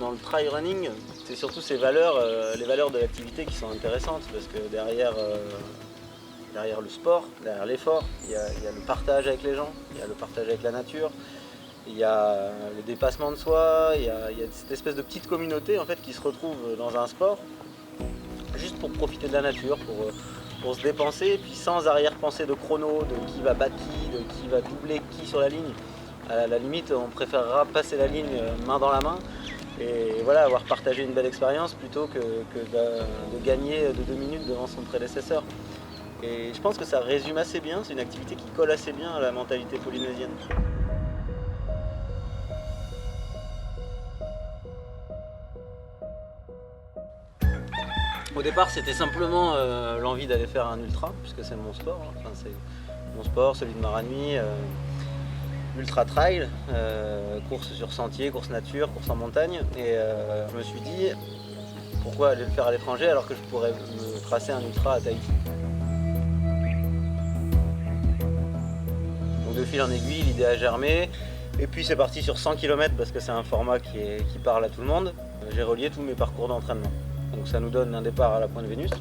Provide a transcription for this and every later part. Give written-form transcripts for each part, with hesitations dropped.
dans le trail running, c'est surtout ces valeurs, les valeurs de l'activité qui sont intéressantes, parce que derrière le sport, derrière l'effort, il y a le partage avec les gens, il y a le partage avec la nature, il y a le dépassement de soi, il y a cette espèce de petite communauté en fait, qui se retrouve dans un sport, juste pour profiter de la nature, pour se dépenser, et puis sans arrière-pensée de chrono, de qui va battre qui, de qui va doubler qui sur la ligne. À la limite, on préférera passer la ligne main dans la main, et voilà, avoir partagé une belle expérience plutôt que de gagner de 2 minutes devant son prédécesseur. Et je pense que ça résume assez bien, c'est une activité qui colle assez bien à la mentalité polynésienne. Au départ, c'était simplement l'envie d'aller faire un ultra, puisque c'est mon sport. Enfin, c'est mon sport, celui de Maranui, ultra trail, course sur sentier, course nature, course en montagne. Et je me suis dit, pourquoi aller le faire à l'étranger alors que je pourrais me tracer un ultra à Tahiti. Donc de fil en aiguille, l'idée a germé. Et puis c'est parti sur 100 km parce que c'est un format qui parle à tout le monde. J'ai relié tous mes parcours d'entraînement. Donc ça nous donne un départ à la Pointe Vénus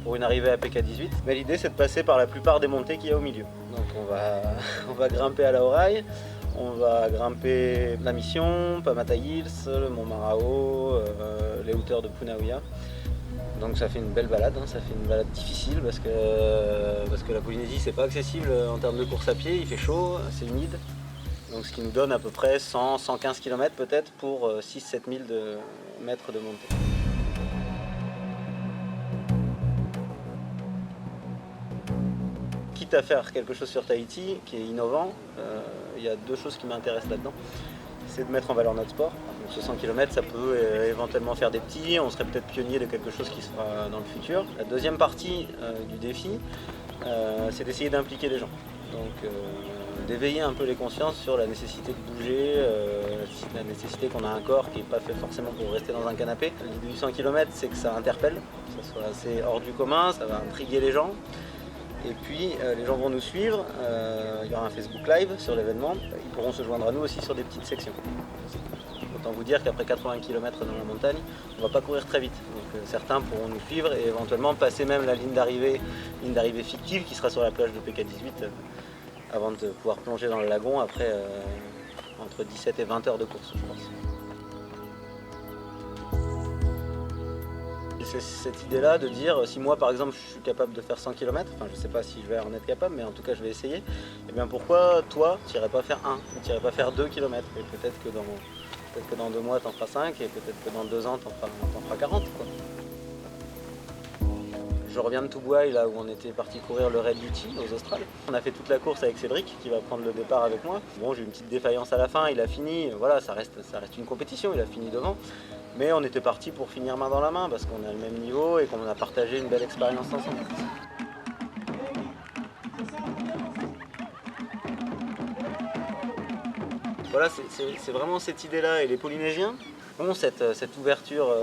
pour une arrivée à PK18. Mais l'idée c'est de passer par la plupart des montées qu'il y a au milieu. Donc on va grimper à la Horaï, on va grimper la Mission, Pamata Hills, le Mont Marao, les hauteurs de Punaouia. Donc ça fait une belle balade, hein. Ça fait une balade difficile parce que la Polynésie c'est pas accessible en termes de course à pied, il fait chaud, c'est humide. Donc ce qui nous donne à peu près 100-115 km peut-être pour 6-7 000 mètres de montée. Quitte à faire quelque chose sur Tahiti qui est innovant, il y a 2 choses qui m'intéressent là-dedans. C'est de mettre en valeur notre sport. Donc, ce 100 km, ça peut éventuellement faire des petits, on serait peut-être pionnier de quelque chose qui sera dans le futur. La deuxième partie du défi, c'est d'essayer d'impliquer les gens. Donc d'éveiller un peu les consciences sur la nécessité de bouger, la nécessité qu'on a un corps qui n'est pas fait forcément pour rester dans un canapé. L'idée du 100 km, c'est que ça interpelle, que ça soit assez hors du commun, ça va intriguer les gens. Et puis les gens vont nous suivre, il y aura un Facebook Live sur l'événement, ils pourront se joindre à nous aussi sur des petites sections. Autant vous dire qu'après 80 km dans la montagne, on ne va pas courir très vite. Donc certains pourront nous suivre et éventuellement passer même la ligne d'arrivée fictive qui sera sur la plage de PK18 avant de pouvoir plonger dans le lagon après entre 17 et 20 heures de course, je pense. C'est cette idée-là de dire, si moi par exemple je suis capable de faire 100 km, enfin je ne sais pas si je vais en être capable, mais en tout cas je vais essayer, et bien pourquoi toi tu n'irais pas faire 1, tu n'irais pas faire 2 km, et peut-être que dans 2 mois tu en feras 5, et peut-être que dans 2 ans tu en feras 40. Quoi. Je reviens de Tubuai, là où on était parti courir le Red Luti aux Australes. On a fait toute la course avec Cédric qui va prendre le départ avec moi. Bon, j'ai eu une petite défaillance à la fin, il a fini, voilà, ça reste une compétition, il a fini devant. Mais on était parti pour finir main dans la main parce qu'on a le même niveau et qu'on a partagé une belle expérience ensemble. Voilà, c'est vraiment cette idée-là et les Polynésiens ont cette ouverture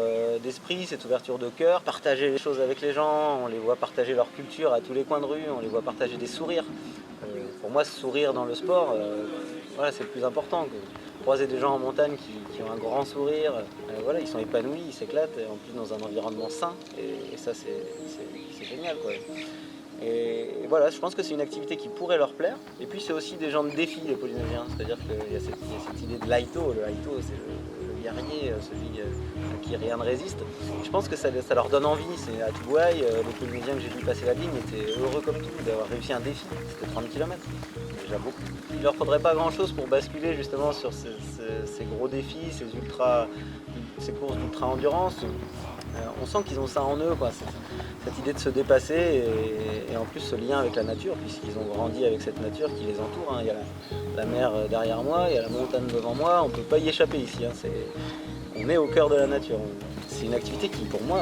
d'esprit, cette ouverture de cœur, partager les choses avec les gens, on les voit partager leur culture à tous les coins de rue, on les voit partager des sourires. Pour moi, sourire dans le sport, voilà, c'est le plus important. Croiser des gens en montagne qui ont un grand sourire, voilà, ils sont épanouis, ils s'éclatent, en plus dans un environnement sain, et ça c'est génial, quoi. Et voilà, je pense que c'est une activité qui pourrait leur plaire. Et puis c'est aussi des gens de défi, les Polynésiens, c'est-à-dire qu'il y a cette idée de l'Aito. Le Aito, c'est le guerrier, celui à qui rien ne résiste. Et je pense que ça leur donne envie. C'est à Tubuai, les Polynésiens que j'ai vu passer la ligne étaient heureux comme tout d'avoir réussi un défi. C'était 30 km, déjà beaucoup. Il leur faudrait pas grand-chose pour basculer justement sur ces gros défis, ces courses d'ultra-endurance. On sent qu'ils ont ça en eux, quoi. Cette idée de se dépasser et en plus ce lien avec la nature, puisqu'ils ont grandi avec cette nature qui les entoure. Hein. Il y a la mer derrière moi, il y a la montagne devant moi, on ne peut pas y échapper ici. Hein. On est au cœur de la nature. C'est une activité qui, pour moi,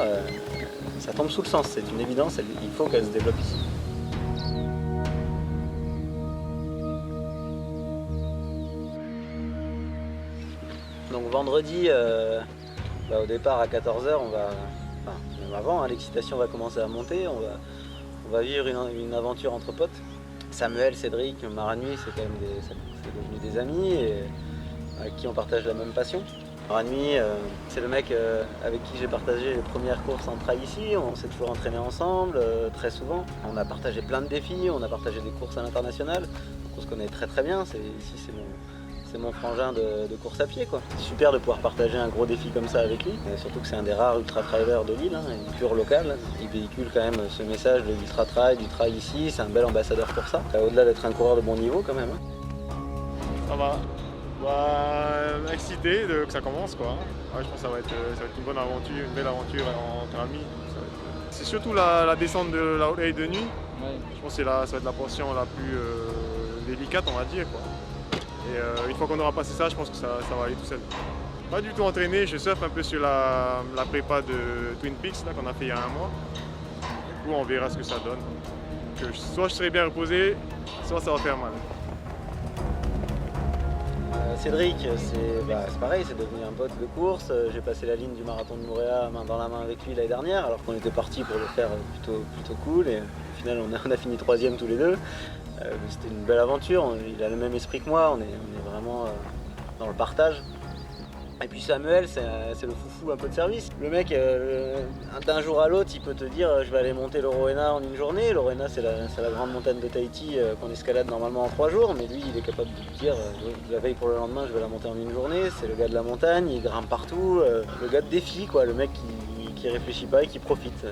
ça tombe sous le sens, c'est une évidence, il faut qu'elle se développe ici. Donc vendredi, au départ à 14 h, même avant, hein, l'excitation va commencer à monter, on va vivre une aventure entre potes. Samuel, Cédric, Maranui, c'est devenu des amis et avec qui on partage la même passion. Rami, c'est le mec avec qui j'ai partagé les premières courses en trail ici. On s'est toujours entraîné ensemble, très souvent. On a partagé plein de défis, on a partagé des courses à l'international. Donc on se connaît très très bien. Ici, c'est mon frangin de course à pied, quoi. C'est super de pouvoir partager un gros défi comme ça avec lui. Et surtout que c'est un des rares ultra-trailers de Lille, il est pur local. Il véhicule quand même ce message de l'ultra-trail, du trail ici. C'est un bel ambassadeur pour ça. Au-delà d'être un coureur de bon niveau quand même. Ça va. Excité que ça commence, quoi. Ouais, je pense que ça va être une bonne aventure, une belle aventure entre amis. C'est surtout la descente de la Haute de nuit. Ouais. Je pense que ça va être la portion la plus délicate, on va dire, quoi. Et une fois qu'on aura passé ça, je pense que ça va aller tout seul. Pas du tout entraîné, je surfe un peu sur la prépa de Twin Peaks qu'on a fait il y a un mois. Du coup, on verra ce que ça donne. Donc, soit je serai bien reposé, soit ça va faire mal. Cédric, c'est pareil, c'est devenu un pote de course. J'ai passé la ligne du marathon de Mooréa main dans la main avec lui l'année dernière, alors qu'on était parti pour le faire plutôt cool. Et au final, on a fini 3e tous les deux. C'était une belle aventure. Il a le même esprit que moi. On est vraiment dans le partage. Et puis Samuel, c'est le foufou un peu de service. Le mec, d'un jour à l'autre, il peut te dire je vais aller monter le Roena en une journée. Le Roena, c'est la grande montagne de Tahiti qu'on escalade normalement en 3 jours. Mais lui, il est capable de te dire la veille pour le lendemain, je vais la monter en une journée. C'est le gars de la montagne, il grimpe partout. Le gars de défi, quoi. Le mec qui réfléchit pas et qui profite.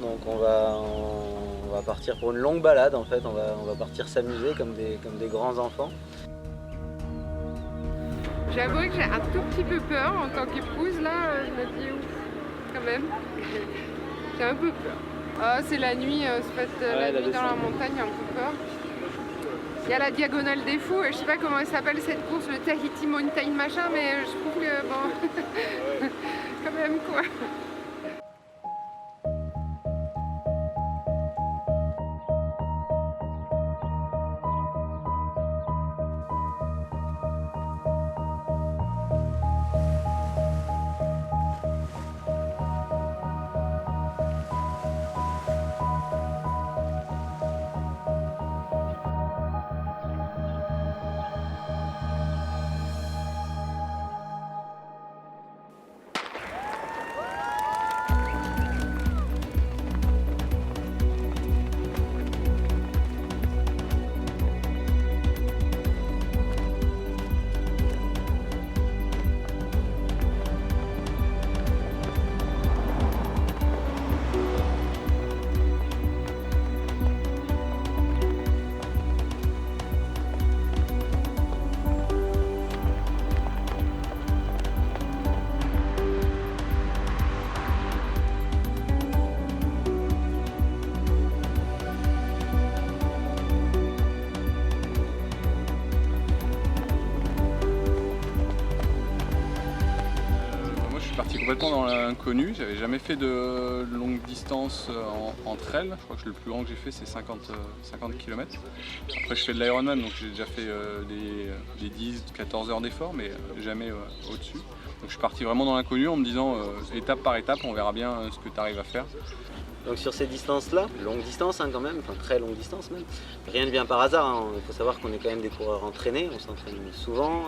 Donc on va partir pour une longue balade en fait. On va partir s'amuser comme des grands enfants. J'avoue que j'ai un tout petit peu peur en tant qu'épouse, là, je me dis ouf, quand même. J'ai un peu peur. Ah, c'est la nuit, la nuit dans la montagne, un peu peur. Il y a la diagonale des fous, et je sais pas comment elle s'appelle cette course, le Tahiti Mountain machin, mais je trouve que bon, quand même quoi. Complètement dans l'inconnu, j'avais jamais fait de longue distance en trail. Je crois que le plus grand que j'ai fait c'est 50 km. Après je fais de l'Ironman, donc j'ai déjà fait des 10-14 heures d'effort, mais jamais au-dessus. Donc je suis parti vraiment dans l'inconnu en me disant étape par étape on verra bien ce que tu arrives à faire. Donc sur ces distances-là, longue distance quand même, enfin très longue distance même, rien ne vient par hasard. Il faut savoir qu'on est quand même des coureurs entraînés, on s'entraîne souvent,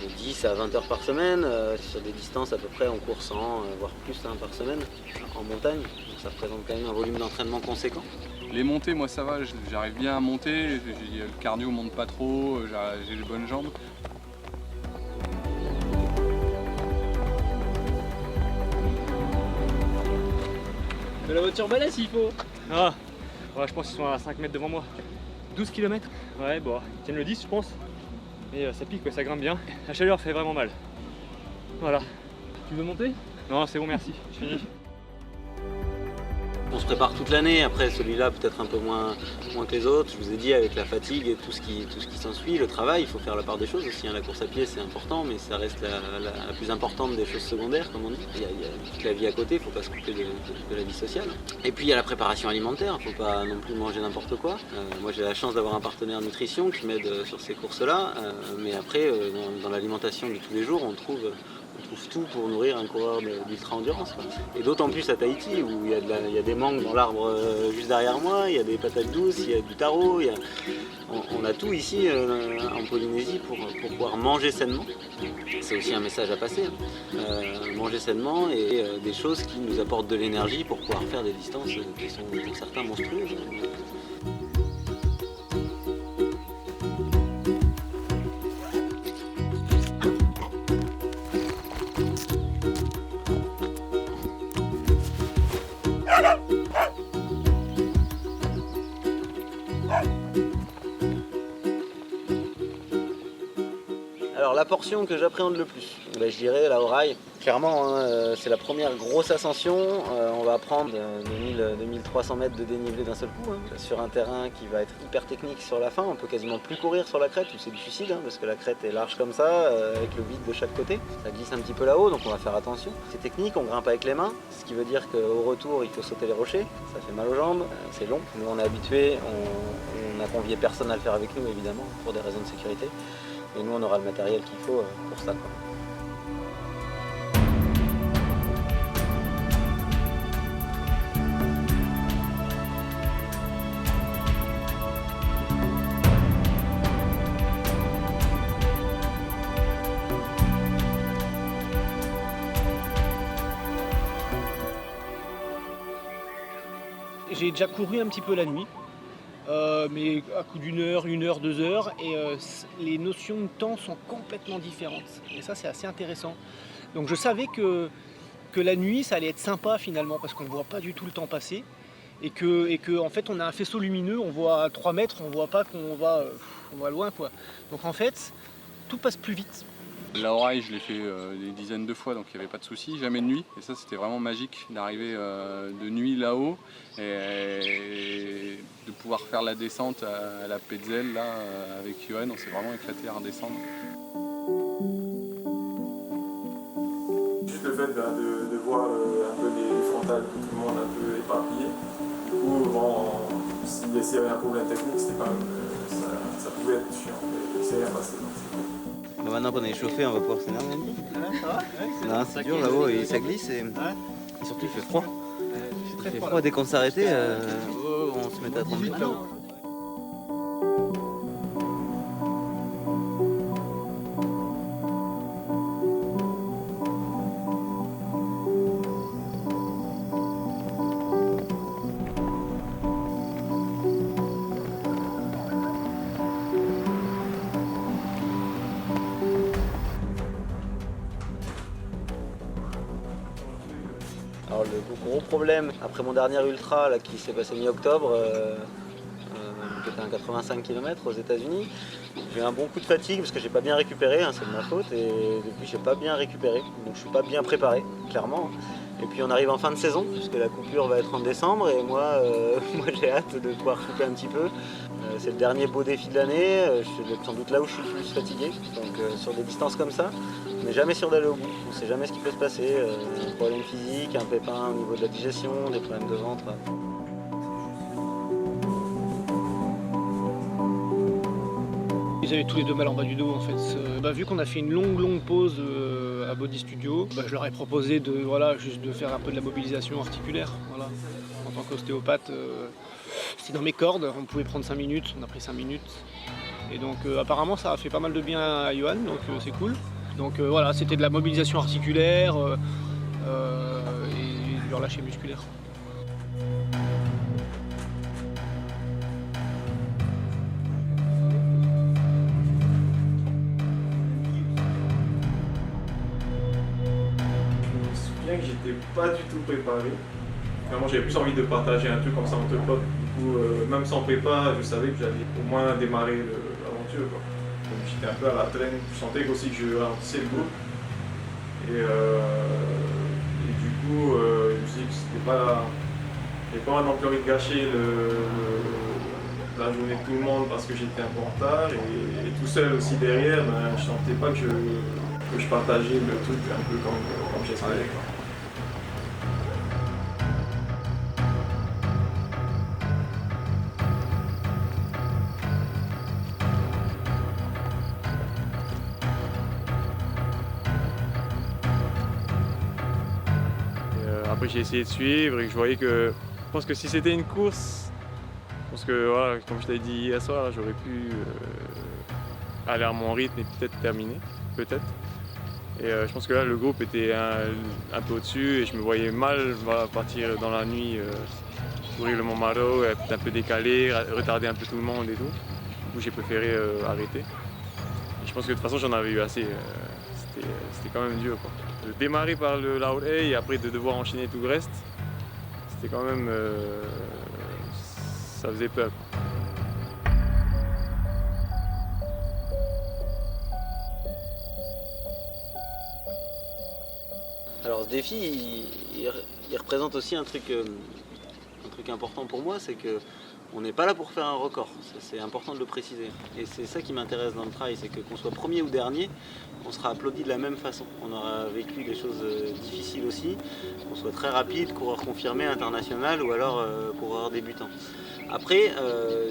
de 10 à 20 heures par semaine, sur des distances à peu près on court 100, voire plus par semaine, en montagne. Donc ça représente quand même un volume d'entraînement conséquent. Les montées, moi ça va, j'arrive bien à monter, le cardio monte pas trop, j'ai les bonnes jambes. De la voiture balèze s'il faut. Ah, ouais, je pense qu'ils sont à 5 mètres devant moi. 12 km. Ouais, bon, ils tiennent le 10 je pense. Mais ça pique, ouais, ça grimpe bien. La chaleur fait vraiment mal. Voilà. Tu veux monter? Non, c'est bon, merci, je finis. On se prépare toute l'année, après celui-là peut-être un peu moins que les autres. Je vous ai dit avec la fatigue et tout ce qui s'ensuit, le travail, il faut faire la part des choses aussi. La course à pied c'est important, mais ça reste la plus importante des choses secondaires comme on dit. Il y a toute la vie à côté, il ne faut pas se couper de la vie sociale. Et puis il y a la préparation alimentaire, il ne faut pas non plus manger n'importe quoi. Moi j'ai la chance d'avoir un partenaire nutrition qui m'aide sur ces courses-là, mais après dans l'alimentation de tous les jours on trouve trouve tout pour nourrir un coureur d'ultra-endurance. Et d'autant plus à Tahiti, où il y a des mangues dans l'arbre juste derrière moi, il y a des patates douces, il y a du taro, on a tout ici en Polynésie pour pouvoir manger sainement. C'est aussi un message à passer, manger sainement et des choses qui nous apportent de l'énergie pour pouvoir faire des distances qui sont pour certains monstrueuses. Alors la portion que j'appréhende le plus, je dirais la Oraille. Clairement, c'est la première grosse ascension. On va prendre 2300 mètres de dénivelé d'un seul coup, sur un terrain qui va être hyper technique sur la fin. On peut quasiment plus courir sur la crête, où c'est du suicide, parce que la crête est large comme ça, avec le vide de chaque côté. Ça glisse un petit peu là-haut, donc on va faire attention. C'est technique, on grimpe avec les mains, ce qui veut dire qu'au retour, il faut sauter les rochers. Ça fait mal aux jambes, c'est long. Nous, on est habitués, on n'a convié personne à le faire avec nous, évidemment, pour des raisons de sécurité. Et nous, on aura le matériel qu'il faut pour ça, quoi. J'ai déjà couru un petit peu la nuit, mais à coup d'une heure, 1 heure, 2 heures, et les notions de temps sont complètement différentes. Et ça, c'est assez intéressant. Donc je savais que la nuit, ça allait être sympa finalement, parce qu'on ne voit pas du tout le temps passer, et que en fait, on a un faisceau lumineux, on voit à 3 mètres, on ne voit pas qu'on va loin, quoi. Donc en fait, tout passe plus vite. La Oraille, je l'ai fait des dizaines de fois, donc il n'y avait pas de souci, jamais de nuit. Et ça, c'était vraiment magique d'arriver de nuit là-haut et de pouvoir faire la descente à la Petzl là, avec Johan. On s'est vraiment éclaté à redescendre. Juste le fait de voir un peu les frontales, tout le monde un peu éparpillé. Du coup, bon, s'il y avait un problème technique, c'était quand même, ça pouvait être chiant, mais c'est rien passé. Bon, maintenant qu'on est échauffé, on va pouvoir s'énerver un peu. Ça va? Non, c'est dur là-haut et ça glisse et surtout il fait froid. Il fait froid dès qu'on s'arrêtait, on se mettait à trembler là-haut. Alors le gros problème, après mon dernier ultra là, qui s'est passé mi-octobre, qui était un 85 km aux États-Unis, j'ai eu un bon coup de fatigue parce que j'ai pas bien récupéré, c'est de ma faute, et depuis j'ai pas bien récupéré, donc je suis pas bien préparé, clairement. Et puis on arrive en fin de saison, puisque la coupure va être en décembre, et moi j'ai hâte de pouvoir souffler un petit peu. C'est le dernier beau défi de l'année, c'est sans doute là où je suis le plus fatigué, donc sur des distances comme ça, mais jamais sûr d'aller au bout. On ne sait jamais ce qui peut se passer, un problème physique, un pépin au niveau de la digestion, des problèmes de ventre. Ils avaient tous les deux mal en bas du dos en fait. Vu qu'on a fait une longue pause à Body Studio, je leur ai proposé juste de faire un peu de la mobilisation articulaire. Voilà. En tant qu'ostéopathe, c'était dans mes cordes, on pouvait prendre 5 minutes, on a pris 5 minutes. Et donc apparemment ça a fait pas mal de bien à Johan, donc c'est cool. Donc voilà, c'était de la mobilisation articulaire et du relâché musculaire. Que j'étais pas du tout préparé. Vraiment, j'avais plus envie de partager un truc comme ça entre potes. Du coup, même sans prépa, je savais que j'allais au moins démarrer l'aventure. Donc j'étais un peu à la traîne. Je sentais aussi que je ralentissais le groupe. Et du coup, je me suis dit que c'était pas. J'avais pas non plus envie de gâcher la journée de tout le monde parce que j'étais un peu en retard. Et tout seul aussi derrière, je sentais pas que je partageais le truc un peu comme j'espérais. après j'ai essayé de suivre et je voyais que, je pense que si c'était une course, je pense que voilà, comme je t'avais dit hier soir, là, j'aurais pu aller à mon rythme et peut-être terminer, peut-être. Et je pense que là le groupe était un peu au-dessus et je me voyais mal partir dans la nuit, courir le Mont Maro, être un peu décalé, retarder un peu tout le monde et tout. Du coup j'ai préféré arrêter. Et je pense que de toute façon j'en avais eu assez. C'était quand même dur, quoi. De démarrer par la Haute Haie et après de devoir enchaîner tout le reste, c'était quand même. Ça faisait peur, quoi. Alors ce défi, il représente aussi un truc important pour moi, c'est que on n'est pas là pour faire un record, c'est important de le préciser. Et c'est ça qui m'intéresse dans le trail, c'est que qu'on soit premier ou dernier, on sera applaudi de la même façon. On aura vécu des choses difficiles aussi, qu'on soit très rapide, coureur confirmé, international ou alors coureur débutant. Après,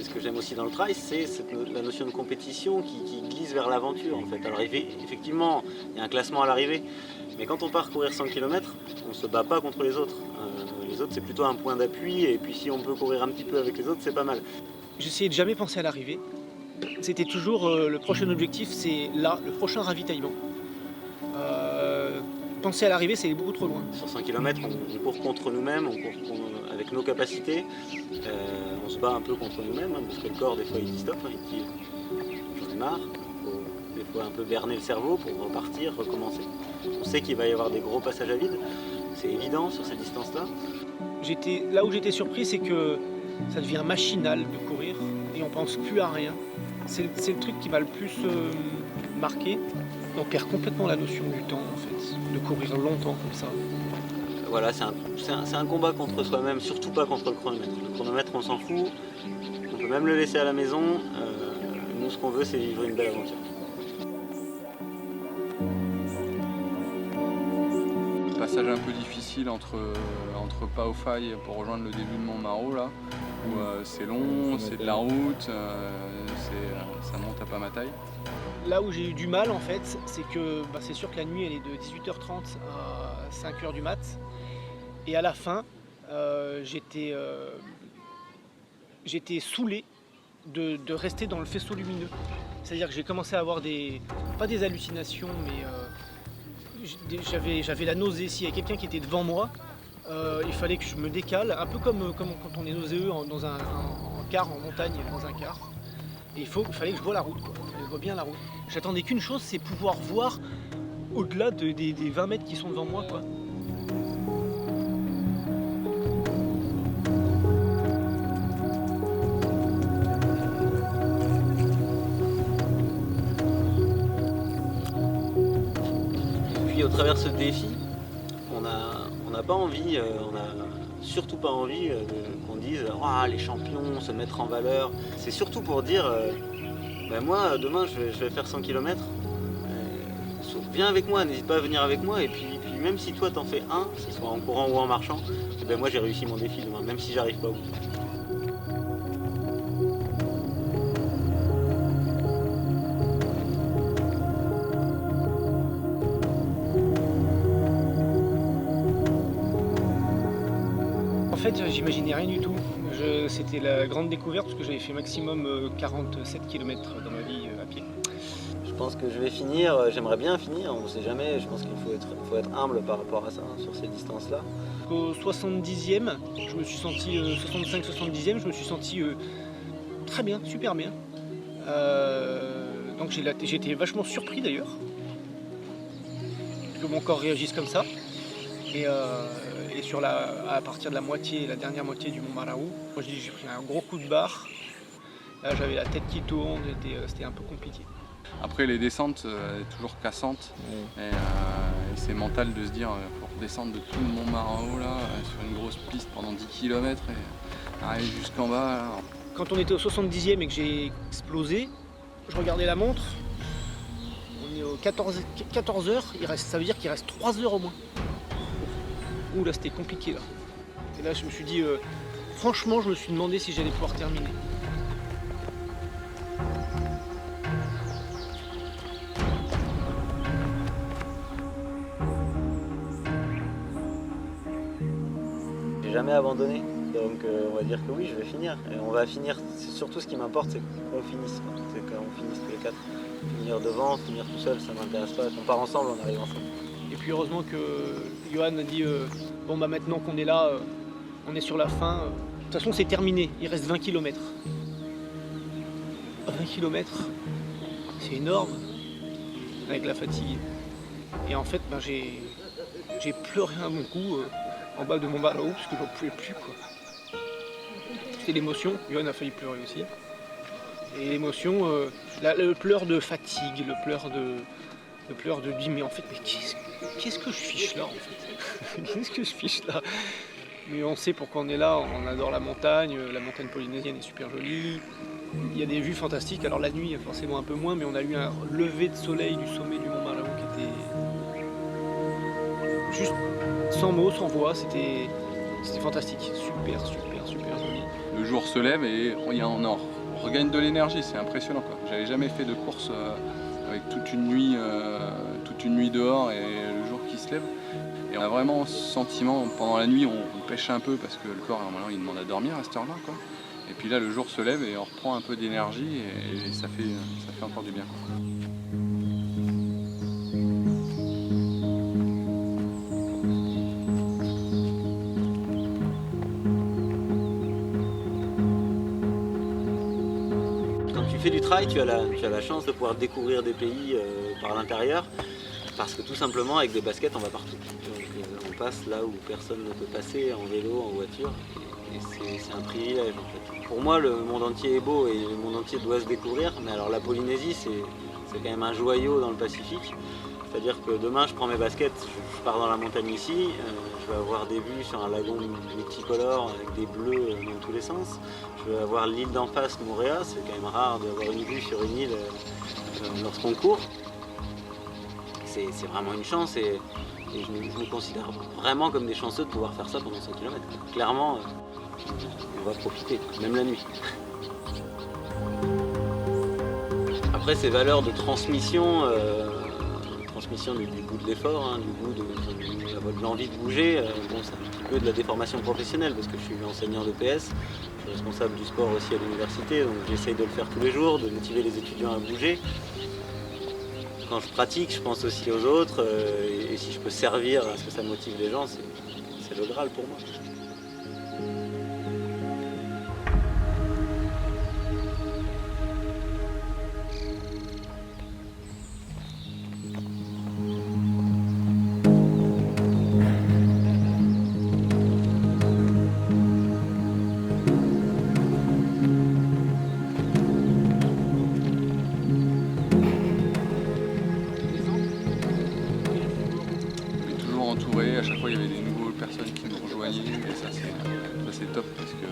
ce que j'aime aussi dans le trail, c'est la notion de compétition qui glisse vers l'aventure en fait. Alors effectivement, il y a un classement à l'arrivée, mais quand on part courir 100 km, on ne se bat pas contre les autres. Les autres, c'est plutôt un point d'appui, et puis si on peut courir un petit peu avec les autres, c'est pas mal. J'essayais de jamais penser à l'arrivée. C'était toujours le prochain objectif, c'est là, le prochain ravitaillement. Penser à l'arrivée, c'est beaucoup trop loin. Sur 100 km, on court contre nous-mêmes, on court avec nos capacités. On se bat un peu contre nous-mêmes, hein, parce que le corps, des fois, il dit stop, hein, il dit j'en ai marre. Il faut des fois un peu berner le cerveau pour repartir, recommencer. On sait qu'il va y avoir des gros passages à vide, c'est évident sur cette distance-là. Là où j'étais surpris, c'est que ça devient machinal de courir et on pense plus à rien. C'est le truc qui m'a le plus marqué. On perd complètement la notion du temps en fait, de courir longtemps comme ça. Voilà, c'est un combat contre soi-même, surtout pas contre le chronomètre. Le chronomètre, on s'en fout, on peut même le laisser à la maison. Nous, ce qu'on veut, c'est vivre une belle aventure. Passage un peu difficile entre Pao Faille pour rejoindre le début de Mont Maro là, où c'est long, c'est de la route, ça monte à pas ma taille. Là où j'ai eu du mal en fait, c'est que c'est sûr que la nuit elle est de 18h30 à 5h du mat. Et à la fin, j'étais saoulé de rester dans le faisceau lumineux. C'est-à-dire que j'ai commencé à avoir pas des hallucinations, mais j'avais la nausée. S'il y a quelqu'un qui était devant moi, il fallait que je me décale, un peu comme quand on est nauséeux en car, en montagne, dans un car. Et il fallait que je voie la route, quoi. Je vois bien la route. J'attendais qu'une chose, c'est pouvoir voir au-delà des 20 mètres qui sont devant moi, quoi. Puis au travers de ce défi, on n'a pas envie, on a surtout pas envie qu'on dise oh, les champions, se mettre en valeur. C'est surtout pour dire moi demain je vais faire 100 km, viens avec moi, n'hésite pas à venir avec moi et puis même si toi t'en fais un, que ce soit en courant ou en marchant, moi j'ai réussi mon défi demain, même si j'arrive pas au bout. En fait, j'imaginais rien du tout. C'était la grande découverte parce que j'avais fait maximum 47 km dans ma vie à pied. Je pense que je vais finir, j'aimerais bien finir, on ne sait jamais, je pense qu'il faut être humble par rapport à ça, hein, sur ces distances-là. Au 70e, je me suis senti, 65-70e, je me suis senti très bien, super bien. Donc j'ai été vachement surpris d'ailleurs que mon corps réagisse comme ça. Et à partir de la dernière moitié du Mont Maraú, j'ai pris un gros coup de barre. Là j'avais la tête qui tourne, c'était un peu compliqué. Après les descentes, toujours cassantes. Et c'est mental de se dire pour descendre de tout le Mont Maraú là, sur une grosse piste pendant 10 km et arriver jusqu'en bas. Là. Quand on était au 70e et que j'ai explosé, je regardais la montre. On est aux 14 heures, ça veut dire qu'il reste 3 heures au moins. Ouh là c'était compliqué là. Et là je me suis dit, franchement je me suis demandé si j'allais pouvoir terminer. j'ai jamais abandonné. Donc on va dire que oui, je vais finir. Et on va finir, surtout ce qui m'importe, c'est qu'on finisse. C'est qu'on finisse tous les 4. Finir devant, finir tout seul, ça m'intéresse pas. On part ensemble, on arrive ensemble. Et puis heureusement que Johan a dit bon bah maintenant qu'on est là, on est sur la fin. De toute façon c'est terminé, il reste 20 km. 20 km, c'est énorme avec la fatigue. Et en fait j'ai pleuré un bon coup en bas de mon ballon parce que j'en pouvais plus quoi. C'était l'émotion, Johan a failli pleurer aussi. Et l'émotion, le pleur de fatigue, le pleur de lui, mais en fait, mais qu'est-ce que je fiche là en fait? Qu'est-ce que je fiche là? Mais on sait pourquoi on est là, on adore la montagne polynésienne est super jolie, il y a des vues fantastiques, alors la nuit forcément un peu moins, mais on a eu un lever de soleil du sommet du Mont Malaou qui était juste sans mots, sans voix, c'était fantastique, super joli. Le jour se lève et on regagne de l'énergie, c'est impressionnant quoi. J'avais jamais fait de course avec toute une nuit dehors et le jour qui se lève. Et on a vraiment ce sentiment, pendant la nuit on pêche un peu parce que le corps normalement il demande à dormir à cette heure-là quoi. Et puis là le jour se lève et on reprend un peu d'énergie et ça fait encore du bien quoi. Tu fais du trail, tu as la chance de pouvoir découvrir des pays par l'intérieur, parce que tout simplement avec des baskets on va partout. Donc on passe là où personne ne peut passer, en vélo, en voiture, et c'est un privilège en fait. Pour moi le monde entier est beau et le monde entier doit se découvrir, mais alors la Polynésie c'est quand même un joyau dans le Pacifique. C'est-à-dire que demain je prends mes baskets, je pars dans la montagne ici, je vais avoir des vues sur un lagon multicolore avec des bleus dans tous les sens. Je vais avoir l'île d'en face, Moorea, c'est quand même rare d'avoir une vue sur une île lorsqu'on court. C'est vraiment une chance et je me considère vraiment comme des chanceux de pouvoir faire ça pendant 100 km. Clairement, on va profiter, même la nuit. Après ces valeurs de transmission du goût de l'effort, du goût de l'envie de bouger, bon, c'est un petit peu de la déformation professionnelle parce que je suis enseignant de PS, je suis responsable du sport aussi à l'université, donc j'essaye de le faire tous les jours, de motiver les étudiants à bouger. Quand je pratique, je pense aussi aux autres et si je peux servir à ce que ça motive les gens, c'est le Graal pour moi. À chaque fois il y avait des nouvelles personnes qui nous rejoignaient et ça c'est top parce que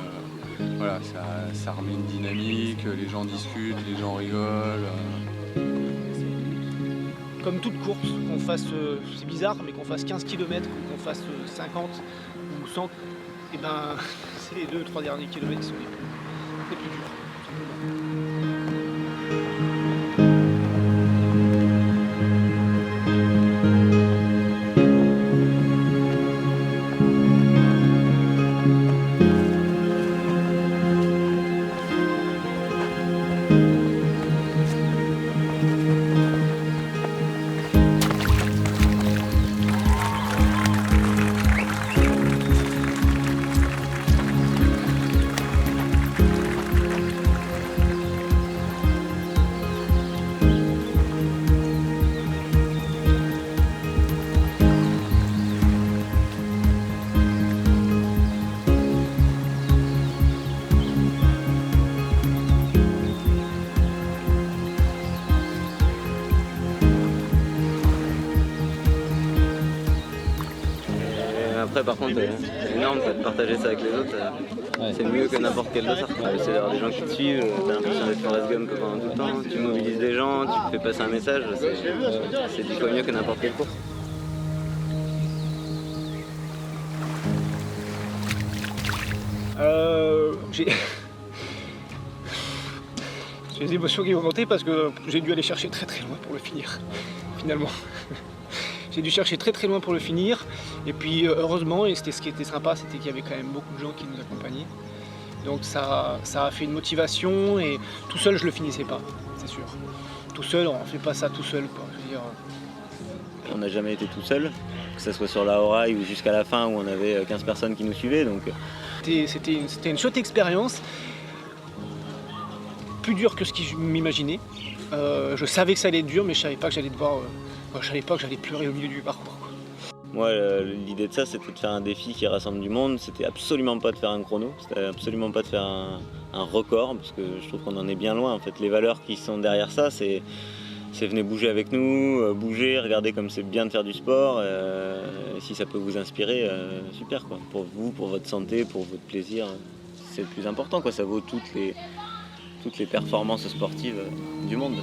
voilà, ça remet une dynamique, les gens discutent, les gens rigolent. Comme toute course, qu'on fasse, c'est bizarre, mais qu'on fasse 15 km ou qu'on fasse 50 ou 100, et ben c'est les 2-3 derniers kilomètres qui sont les plus durs. Après par contre c'est énorme de partager ça avec les autres, c'est mieux que n'importe quel dossard. C'est d'avoir des gens qui te suivent, t'as l'impression d'être Forrest Gump pendant tout le temps, tu mobilises des gens, tu fais passer un message, c'est 10 fois mieux que n'importe quelle course. J'ai des émotions qui vont monter parce que j'ai dû aller chercher très très loin pour le finir, finalement. J'ai dû chercher très très loin pour le finir. Et puis heureusement, et ce qui était sympa, c'était qu'il y avait quand même beaucoup de gens qui nous accompagnaient. Donc ça a fait une motivation et tout seul je le finissais pas, c'est sûr. Tout seul, on ne fait pas ça tout seul, quoi. Je veux dire, On n'a jamais été tout seul, que ce soit sur la Horaï ou jusqu'à la fin où on avait 15 personnes qui nous suivaient. Donc... C'était une chouette expérience, plus dur que ce que je m'imaginais. Je savais que ça allait être dur, mais je savais pas que j'allais pleurer au milieu du parcours. Moi, l'idée de ça, c'était de faire un défi qui rassemble du monde. C'était absolument pas de faire un chrono, c'était absolument pas de faire un record, parce que je trouve qu'on en est bien loin. En fait, les valeurs qui sont derrière ça, c'est venez bouger avec nous, bouger, regardez comme c'est bien de faire du sport. Et si ça peut vous inspirer, super quoi. Pour vous, pour votre santé, pour votre plaisir, c'est le plus important quoi. Ça vaut toutes les performances sportives du monde.